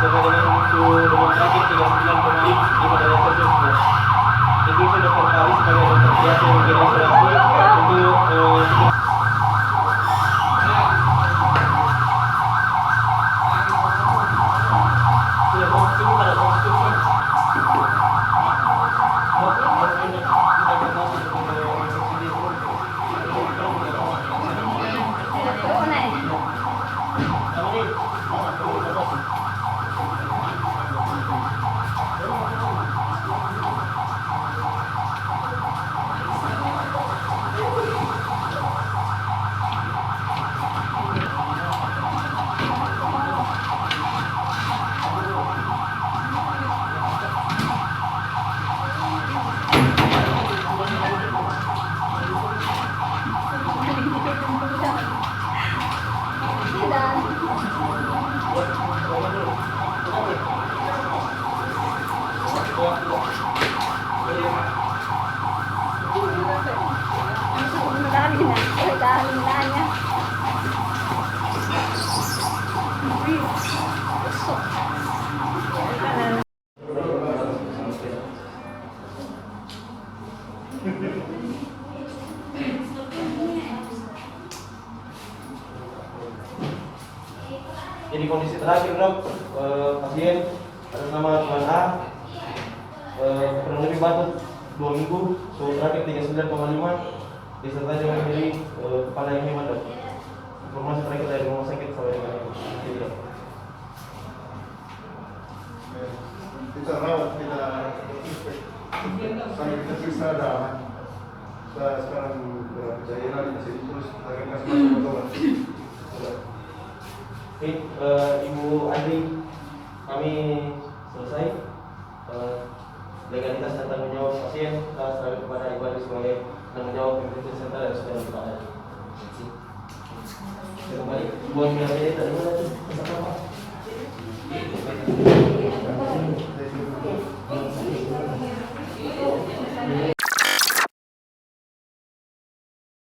sesuai dengan dengan terakhir 39,5 derajat Celcius. Itu saya Dr. Fahri sebagai dokter biasa yang begini untuk jadi kondisi terakhir dok, pasien atas nama Tuan A kurang lebih batuk 2 minggu, suhu terakhir 39,5 disertai dengan nyeri kepala yang hemat dok. Informasi terakhir dari rumah sakit sampai dengan ini dok. Kita rawat, kita sampai kita periksa darah. Kita sekarang berjaya di sini terus akan kasih masuk obat. Oke, Ibu Andri, kami selesai legalitas dan tanggung jawab pasien. Kita serahkan kepada Ibu Andri sebagai tanggung jawab Emergency Center dan segala kita ada. Kembali, buat yang tadi mana tuh?